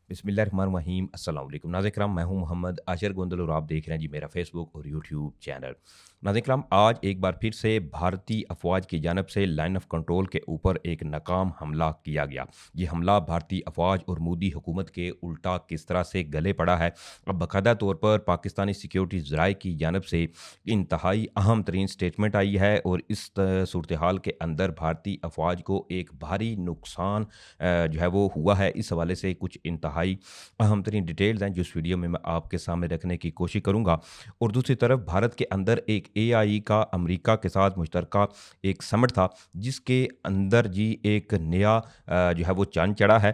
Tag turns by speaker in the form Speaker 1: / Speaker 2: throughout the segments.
Speaker 1: बिस्मिल्लाहिर्रहमानिर्रहीम अस्सलाम वालेकुम नाज़रीन किराम। मैं हूं मोहम्मद आशिर गोंदल और आप देख रहे हैं जी मेरा फेसबुक और यूट्यूब चैनल। नाज़रीन किराम, आज एक बार फिर से भारतीय अफवाज की जानब से लाइन ऑफ कंट्रोल के ऊपर एक नाकाम हमला किया गया। ये हमला भारतीय अफवाज और मोदी हुकूमत के उल्टा किस तरह से गले पड़ा है, अब बाकायदा तौर पर पाकिस्तानी सिक्योरिटी ज़राए की जानब से इंतहाई अहम तरीन स्टेटमेंट आई है और इस सूरत हाल के अंदर भारतीय अफवाज को एक भारी नुकसान जो है वो हुआ है। इस हवाले से कुछ इंतहाई अहम तरीन डिटेल्स हैं जो इस वीडियो में मैं आपके सामने रखने की कोशिश करूँगा। और दूसरी तरफ भारत के अंदर एक एआई का अमेरिका के साथ मुश्तरका एक समिट था, जिसके अंदर जी एक नया जो है वो चांद चढ़ा है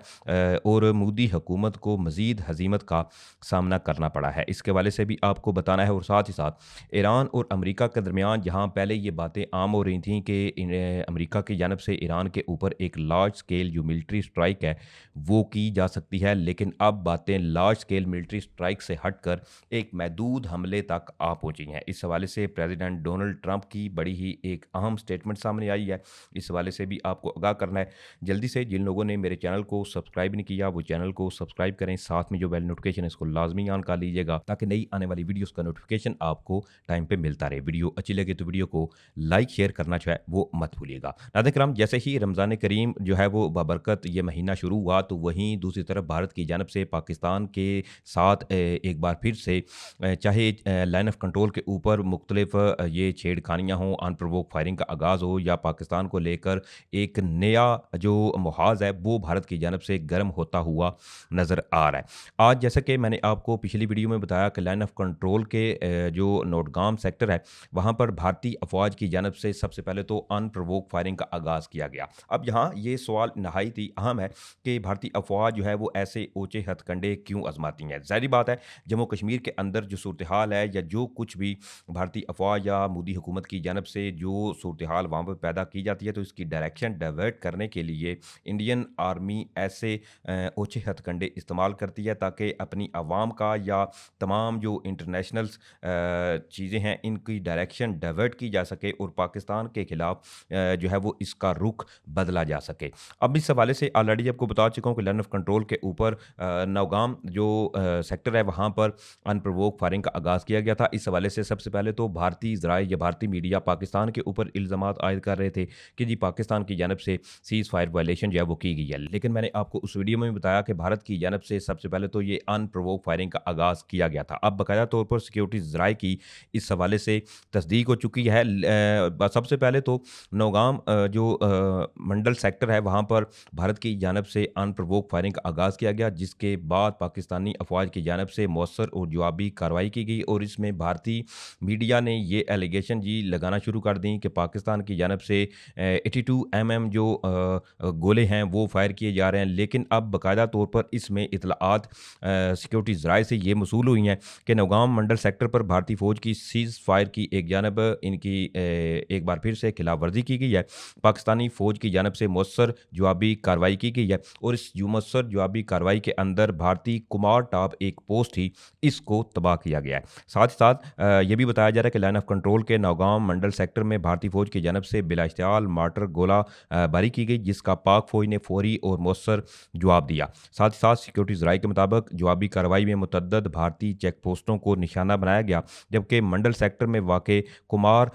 Speaker 1: और मोदी हुकूमत को मज़ीद हज़ीमत का सामना करना पड़ा है। इसके हवाले से भी आपको बताना है और साथ ही साथ ईरान और अमेरिका के दरमियान जहाँ पहले ये बातें आम हो रही थी कि अमेरिका की जानब से ईरान के ऊपर एक लार्ज स्केल जो मिलिट्री स्ट्राइक है वो की जा सकती है, लेकिन अब बातें लार्ज स्केल मिलिट्री स्ट्राइक से हटकर एक महदूद हमले तक आ पहुंची हैं। इस हवाले से प्रेसिडेंट डोनाल्ड ट्रंप की बड़ी ही एक अहम स्टेटमेंट सामने आई है। इस हवाले से भी आपको आगाह करना है। जल्दी से जिन लोगों ने मेरे चैनल को सब्सक्राइब नहीं किया वो चैनल को सब्सक्राइब करें, साथ में जो बेल नोटिफिकेशन है इसको लाजमी ऑन कर लीजिएगा ताकि नई आने वाली वीडियोस का नोटिफिकेशन आपको टाइम पे मिलता रहे। वीडियो अच्छी लगे तो वीडियो को लाइक शेयर करना जो है वो मत भूलिएगा। नाज़रीन किराम, जैसे ही रमज़ान करीम जो है वो बाबरकत ये महीना शुरू हुआ तो वहीं दूसरी तरफ भारत की जानब से पाकिस्तान के साथ एक बार फिर से चाहे लाइन ऑफ कंट्रोल के ऊपर मुख्तलिफ ये छेड़खानियाँ हों, अनप्रोवोक फायरिंग का आगाज़ हो या पाकिस्तान को लेकर एक नया जो मुहाज़ है वो भारत की जानब से गर्म होता हुआ नज़र आ रहा है। आज जैसा कि मैंने आपको पिछली वीडियो में बताया कि लाइन ऑफ कंट्रोल के जो नोटगाम सेक्टर है वहाँ पर भारतीय अफवाज की जानब से सबसे पहले तो अनप्रोवोक फायरिंग का आगाज़ किया गया। अब यहाँ ये सवाल नहायत ही अहम है कि भारतीय अफवाज जो है वो ऐसे ऊँचे हथकंडे क्यों आज़माती हैं। ज़ाहिर बात है, जम्मू कश्मीर के अंदर जो सूरत हाल है या जो कुछ भी भारतीय अफवाज या मोदी हुकूमत की जानब से जो सूरत हाल वहाँ पर पैदा की जाती है तो इसकी डायरेक्शन डाइवर्ट करने के लिए इंडियन आर्मी ऐसे ऊँचे हथकंडे इस्तेमाल करती है ताकि अपनी आवाम का या तमाम जो इंटरनेशनल चीज़ें हैं इनकी डायरेक्शन डाइवर्ट की जा सके और पाकिस्तान के खिलाफ जो है वो इसका रुख बदला जा सके। अब इस हवाले से ऑलरेडी आपको बता चुका हूँ कि लाइन ऑफ कंट्रोल के ऊपर नौगाम जो सेक्टर है वहाँ पर अनप्रोवोक फायरिंग का आगाज़ किया गया था। इस हवाले से सबसे पहले तो भारतीय ज़राए या भारतीय मीडिया पाकिस्तान के ऊपर इल्ज़ामात आयद कर रहे थे कि जी पाकिस्तान की जानब से सीज़ फायर वायलेशन जो है वो की गई है, लेकिन मैंने आपको उस वीडियो में भी बताया कि भारत की जानब से सबसे पहले तो ये अनप्रोवोक फायरिंग का आगाज़ किया गया था। अब बाकायदा तौर पर सिक्योरिटी ज़राए की इस हवाले से तस्दीक हो चुकी है। सबसे पहले तो नौगाम जो मंडल सेक्टर है वहाँ पर भारत की जानब से अनप्रोवोक फायरिंग का आगाज़ किया गया, जिसके बाद पाकिस्तानी अफवाज की जानब से मौसर और जवाबी कार्रवाई की गई और इसमें भारतीय मीडिया ने ये एलिगेशन जी लगाना शुरू कर दी कि पाकिस्तान की जानब से 82 mm जो गोले हैं वो फायर किए जा रहे हैं। लेकिन अब बाकायदा तौर पर इसमें इतलात सिक्योरिटी ज़राए से ये मसूल हुई हैं कि नौगाम मंडल सेक्टर पर भारतीय फ़ौज की सीज़ फायर की एक जानब इनकी एक बार फिर से खिलाफ वर्जी की गई है। पाकिस्तानी फ़ौज की जानब से मौसर जवाबी कार्रवाई की गई है और इस मौसर जवाबी कार्रवाई के अंदर भारतीय कुमार टाप एक पोस्ट थी, इसको तबाह किया गया है। साथ ही साथ ये भी बताया जा रहा है कि लाइन ऑफ कंट्रोल के नौगाम मंडल सेक्टर में भारतीय फ़ौज की जानब से बिलाश्तियाल मार्टर गोला बारी की गई, जिसका पाक फ़ौज ने फौरी और मौसर जवाब दिया। साथ ही साथ सिक्योरिटी ज़राए के मुताबिक जवाबी कार्रवाई में मुतअद्दिद भारतीय चेक पोस्टों को निशाना बनाया गया, जबकि मंडल सेक्टर में वाक़ कुमार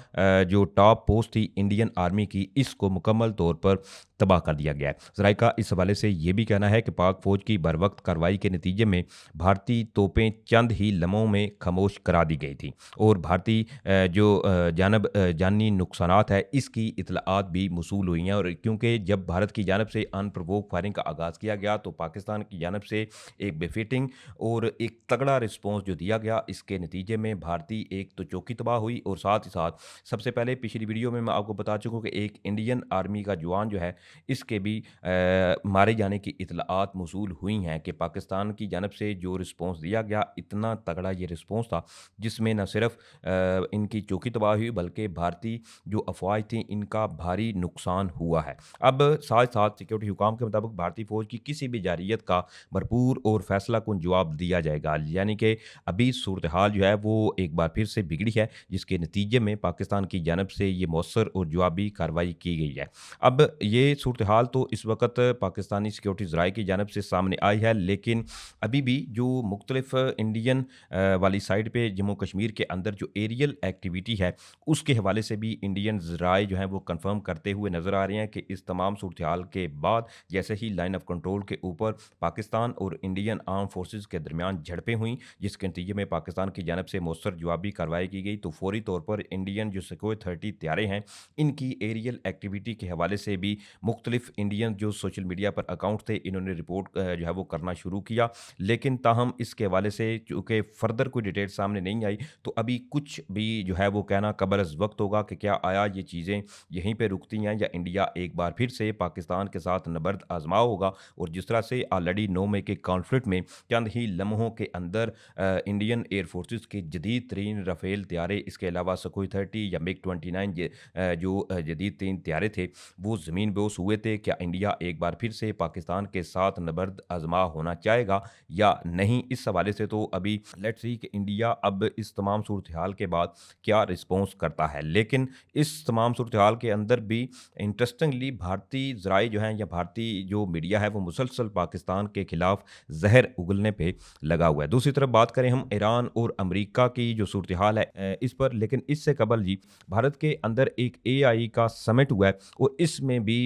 Speaker 1: जो टॉप पोस्ट थी इंडियन आर्मी की, इसको मुकम्मल तौर पर तबाह कर दिया गया है। ज़राए का इस हवाले से ये भी कहना है कि पाक फ़ौज की बरवक्त कार्रवाई के नतीजे में भारतीय तोपें चंद ही लम्हों में खामोश करा दी गई थी और भारतीय जो जानब जानी नुकसानात है इसकी इतलात भी मसूल हुई हैं। और क्योंकि जब भारत की जानब से अनप्रोवोक फायरिंग का आगाज़ किया गया तो पाकिस्तान की जानब से एक बेफिटिंग और एक तगड़ा रिस्पॉन्स जो दिया गया, इसके नतीजे में भारतीय एक तो चौकी तबाह हुई और साथ ही साथ सबसे पहले पिछली वीडियो में मैं आपको बता चुका हूँ कि एक इंडियन आर्मी का जवान जो है इसके भी मारे जाने की इतलात मौसूल हुई हैं कि पाकिस्तान की जानब से जो रिस्पॉन्स दिया गया इतना तगड़ा ये रिस्पॉन्स था जिसमें न सिर्फ इनकी चौकी तबाह हुई बल्कि भारतीय जो अफवाज थी इनका भारी नुकसान हुआ है। अब साथ साथ सिक्योरिटी हुकाम के मुताबिक भारतीय फ़ौज की किसी भी जारियत का भरपूर और फैसला कुन जवाब दिया जाएगा, यानी कि अभी सूरत हाल जो है वो एक बार फिर से बिगड़ी है, जिसके नतीजे में पाकिस्तान की जानब से ये मौसर और जवाबी कार्रवाई की गई है। अब ये सूरत हाल तो इस वक़्त पाकिस्तानी सिक्योरिटी ज़राए की जानिब से सामने आई है, लेकिन अभी भी जो मुख्तलिफ़ इंडियन वाली साइड पे जम्मू कश्मीर के अंदर जो एरियल एक्टिविटी है, उसके हवाले से भी इंडियन ज़राए जो हैं वो कन्फर्म करते हुए नज़र आ रहे हैं कि इस तमाम सूरत हाल के बाद जैसे ही लाइन ऑफ कंट्रोल के ऊपर पाकिस्तान और इंडियन आर्म फोर्सेस के दरमियान झड़पें हुई, जिसके नतीजे में पाकिस्तान की जानिब से मौसर जवाबी कार्रवाई की गई, तो फौरी तौर पर इंडियन जो सुखोई 30 तैयारे हैं, इनकी एरियल एक्टिविटी के हवाले से भी मुख्तलिफ इंडियन जो सोशल मीडिया पर अकाउंट थे, इन्होंने रिपोर्ट जो है वो करना शुरू किया। लेकिन ताहम इसके हवाले से चूँकि फ़र्दर कोई डिटेल सामने नहीं आई, तो अभी कुछ भी जो है वो कहना कबल अज़ वक़्त होगा कि क्या आया ये चीज़ें यहीं पे रुकती हैं या इंडिया एक बार फिर से पाकिस्तान के साथ नबर्द आज़मा होगा। और जिस तरह से ऑलरेडी 9 मई के कॉन्फ्लिक्ट में चंद ही लम्हों के अंदर इंडियन एयर फोर्सेस के जदीद तरीन राफेल तैयारे, इसके अलावा सुखोई 30 या मिग 29 जो जदीद तीन तैयारे थे, वो ज़मीन बेहोश हुए थे। क्या इंडिया एक बार फिर से पाकिस्तान के साथ नबर्द आज़मा होना चाहेगा या नहीं? इस हवाले से तो अभी लेट्स सी कि इंडिया अब इस तमाम सूरत हाल के बाद क्या रिस्पॉन्स करता है। लेकिन इस तमाम सूरत हाल के अंदर भी इंटरेस्टिंगली भारतीय ज़राए जो हैं या भारतीय जो मीडिया है वो मुसलसल पाकिस्तान के खिलाफ जहर उगलने पे लगा हुआ है। दूसरी तरफ बात करें हम ईरान और अमेरिका की जो सूरत हाल है इस पर, लेकिन इससे कबल जी भारत के अंदर एक एआई का समिट हुआ है और इसमें भी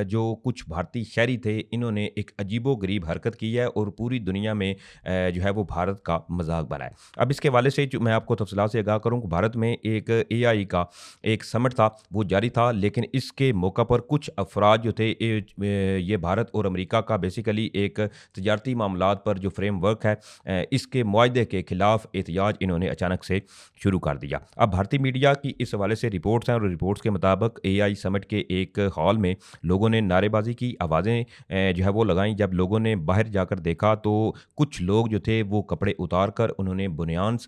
Speaker 1: जो कुछ भारतीय शहरी थे, इन्होंने एक अजीबो-गरीब हरकत की है और पूरी दुनिया में जो है वो भारत का मज़ाक बनाया। अब इसके हवाले से जो मैं आपको तफ़सीलात से आगाह करूँ कि भारत में एक एआई का एक समिट था, वो जारी था, लेकिन इसके मौका पर कुछ अफ़राद जो थे ये भारत और अमेरिका का बेसिकली एक तजारती मामलात पर जो फ्रेमवर्क है इसके मुआहदे के खिलाफ एहतजाज इन्होंने अचानक से शुरू कर दिया। अब भारतीय मीडिया की इस हवाले से रिपोर्ट्स हैं और रिपोर्ट्स के मुताबिक एआई समिट के एक हॉल में लोगों ने नारेबाजी की आवाज़ें जो है वो लगाई। जब लोगों ने बाहर जाकर देखा तो कुछ लोग जो थे वो कपड़े उतार कर उन्होंने बुनियान्स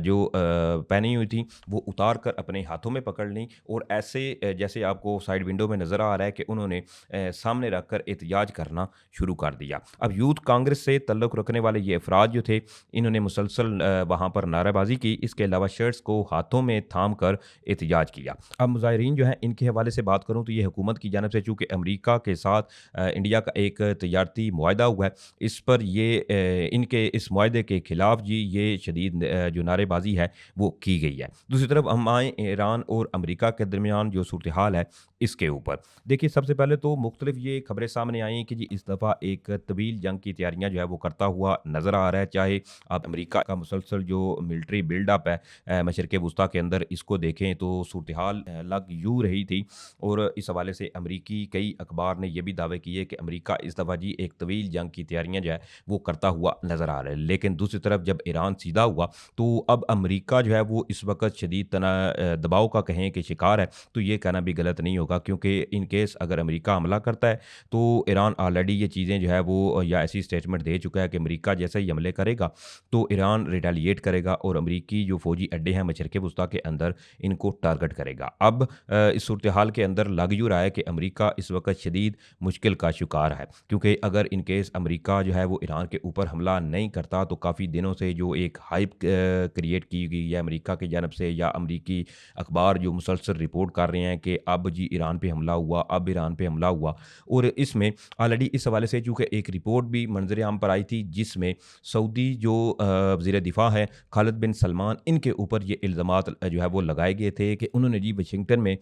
Speaker 1: जो पहनी हुई थी वो उतार कर अपने हाथों में पकड़ ली और ऐसे जैसे आपको साइड विंडो में नज़र आ रहा है कि उन्होंने सामने रख कर एहतजाज करना शुरू कर दिया। अब यूथ कांग्रेस से तल्लुक़ रखने वाले ये अफराद जो थे, इन्होंने मुसलसल वहाँ पर नारेबाजी की, इसके अलावा शर्ट्स को हाथों में थाम कर एहतजाज किया। अब मुज़ाहिरीन जो हैं इनके हवाले से बात करूँ तो ये हुकूमत की जानिब से चूँकि अमेरिका के साथ इंडिया का एक तजारती मुआहदा हुआ है, इस पर ये इनके इस मुआहदे के खिलाफ जी ये शदीद जो नारेबाजी है वो की गई है। दूसरी तरफ हम आएँ ईरान और अमेरिका के दरमियान जो सूरत हाल है इसके ऊपर। देखिए सबसे पहले तो मुख्तलिफ ये खबरें सामने आई हैं कि जी इस दफ़ा एक तवील जंग की तैयारियाँ जो है वो करता हुआ नज़र आ रहा है। चाहे आप अमेरिका का मुसलसल जो मिलिट्री बिल्डअप है मशरिक़ वुस्ता के अंदर, इसको देखें तो सूरत हाल लग यूँ रही थी और इस हवाले से अमरीकी कई अखबार ने ये भी दावे किए कि अमेरिका इस दफ़ा जी एक तवील जंग की तैयारियाँ जो है वो करता हुआ नज़र आ रहा है। लेकिन दूसरी तरफ जब ईरान सीधा हुआ तो अब अमेरिका जो है वो इस वक़्त शदीद दबाव का कहें कि शिकार है, तो ये कहना भी गलत नहीं होगा, क्योंकि इन केस अगर अमेरिका हमला करता है तो ईरान ऑलरेडी ये चीज़ें जो है वो या ऐसी स्टेटमेंट दे चुका है कि अमेरिका जैसे ही हमले करेगा तो ईरान रिटेलिएट करेगा और अमेरिकी जो फ़ौजी अड्डे हैं मशरिक़ वुस्ता के अंदर इनको टारगेट करेगा। अब इस सूरत हाल के अंदर लग यूँ रहा है कि अमेरिका इस वक्त शदीद मुश्किल का शिकार है, क्योंकि अगर इन केस अमेरिका जो है वो ईरान के ऊपर हमला नहीं करता तो काफ़ी दिनों से जो एक हाइप क्रिएट की गई है अमेरिका की जानब से, या अमेरिकी अखबार जो मुसलसल रिपोर्ट कर रहे हैं कि अब जी ईरान पे हमला हुआ, अब ईरान पे हमला हुआ, और इसमें ऑलरेडी इस हवाले से चूँकि एक रिपोर्ट भी मंजर आम पर आई थी जिसमें सऊदी जो वज़ीर दिफ़ा है खालिद बिन सलमान, इनके ऊपर ये इल्ज़ामात जो है वो लगाए गए थे कि उन्होंने जी वाशिंगटन में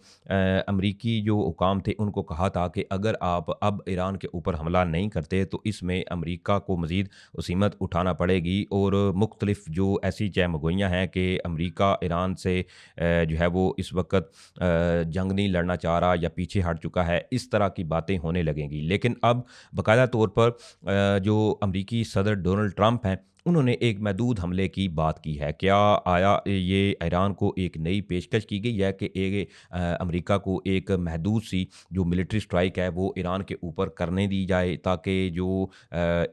Speaker 1: अमरीकी जो हुकाम थे उनको कहा था कि अगर आप अब ईरान के ऊपर हमला नहीं करते तो इसमें अमरीका को मज़ीद मुसीबत उठाना पड़ेगी, और मुख्तलिफ जो ऐसी चहमगोइयाँ हैं कि अमरीका ईरान से जो है वो इस वक्त जंग नहीं लड़ना चाह रहा या पीछे हट चुका है, इस तरह की बातें होने लगेंगी। लेकिन अब बाकायदा तौर पर जो अमरीकी सदर डोनाल्ड ट्रंप हैं उन्होंने एक महदूद हमले की बात की है। क्या आया ये ईरान को एक नई पेशकश की गई है कि अमेरिका को एक महदूद सी जो मिलिट्री स्ट्राइक है वो ईरान के ऊपर करने दी जाए, ताकि जो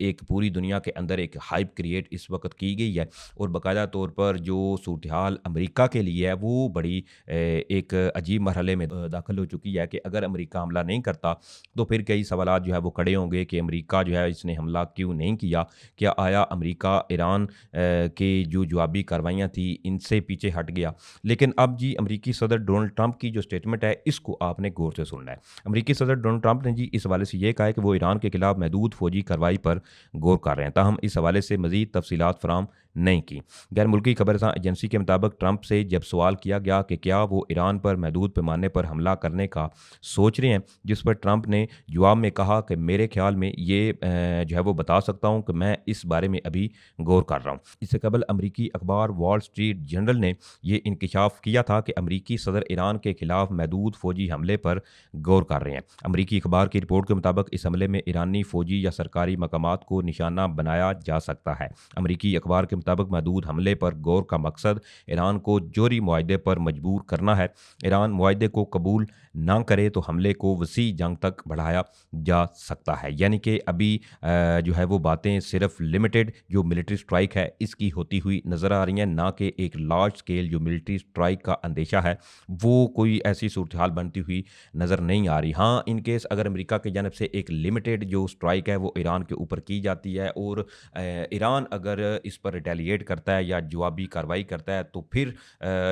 Speaker 1: एक पूरी दुनिया के अंदर एक हाइप क्रिएट इस वक्त की गई है और बाकायदा तौर पर जो सूरत हाल अमेरिका के लिए है वो बड़ी एक अजीब मरहले में दाखिल हो चुकी है कि अगर अमेरिका हमला नहीं करता तो फिर कई सवालात जो है वो खड़े होंगे कि अमेरिका जो है इसने हमला क्यों नहीं किया, क्या आया अमेरिका ईरान की जो जवाबी कार्रवाइयाँ थी इनसे पीछे हट गया। लेकिन अब जी अमेरिकी सदर डोनाल्ड ट्रंप की जो स्टेटमेंट है इसको आपने गौर से सुनना है। अमेरिकी सदर डोनाल्ड ट्रंप ने जी इस हवाले से ये कहा है कि वो ईरान के खिलाफ महदूद फ़ौजी कार्रवाई पर गौर कर रहे हैं, ताहम इस हवाले से मज़ीद तफसीलात फराहम नहीं की। गैर मुल्की खबरसां एजेंसी के मुताबिक ट्रंप से जब सवाल किया गया कि क्या वो ईरान पर महदूद पैमाने पर हमला करने का सोच रहे हैं, जिस पर ट्रंप ने जवाब में कहा कि मेरे ख्याल में ये जो है वो बता सकता हूँ कि मैं इस बारे में अभी गौर कर रहा हूँ। इससे कबल अमरीकी अखबार वॉल स्ट्रीट जर्नल ने यह इंकशाफ किया था कि अमरीकी सदर ईरान के खिलाफ महदूद फ़ौजी हमले पर गौर कर रहे हैं। अमरीकी अखबार की रिपोर्ट के मुताबिक इस हमले में ईरानी फ़ौजी या सरकारी मकामात को निशाना बनाया जा सकता है। अमरीकी अखबार के मुताबिक महदूद हमले पर गौर का मकसद ईरान को जोहरी मुआहदे पर मजबूर करना है। ईरान मुआहदे को कबूल ना करे तो हमले को वसी जंग तक बढ़ाया जा सकता है। यानी कि अभी जो है वो बातें सिर्फ लिमिटेड जो मिलिट्री स्ट्राइक है इसकी होती हुई नज़र आ रही हैं, ना कि एक लार्ज स्केल जो मिलिट्री स्ट्राइक का अंदेशा है वो कोई ऐसी सूरत हाल बनती हुई नज़र नहीं आ रही। हाँ, इन केस अगर अमेरिका की जानब से एक लिमिटेड जो स्ट्राइक है वो ईरान के ऊपर की जाती है और ईरान अगर इस पर रिटेलिएट करता है या जवाबी कार्रवाई करता है तो फिर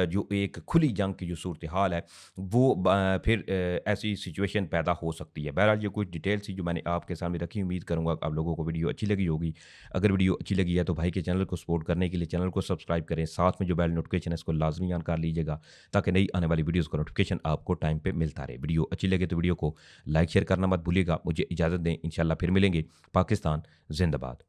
Speaker 1: जो एक खुली जंग की जो सूरत हाल है वो फिर ऐसी सिचुएशन पैदा हो सकती है। बहरहाल ये कुछ डिटेल्स थी जो मैंने आपके सामने रखी। उम्मीद करूँगा आप लोगों को वीडियो अच्छी लगी होगी। अगर वीडियो अच्छी लगी है तो भाई के चैनल को सपोर्ट करने के लिए चैनल को सब्सक्राइब करें, साथ में जो बेल नोटिफिकेशन है इसको लाजमी ऑन कर लीजिएगा ताकि नई आने वाली वीडियोज़ का नोटिफिकेशन आपको टाइम पे मिलता रहे। वीडियो अच्छी लगे तो वीडियो को लाइक शेयर करना मत भूलिएगा। मुझे इजाज़त दें, इंशाल्लाह फिर मिलेंगे। पाकिस्तान जिंदाबाद।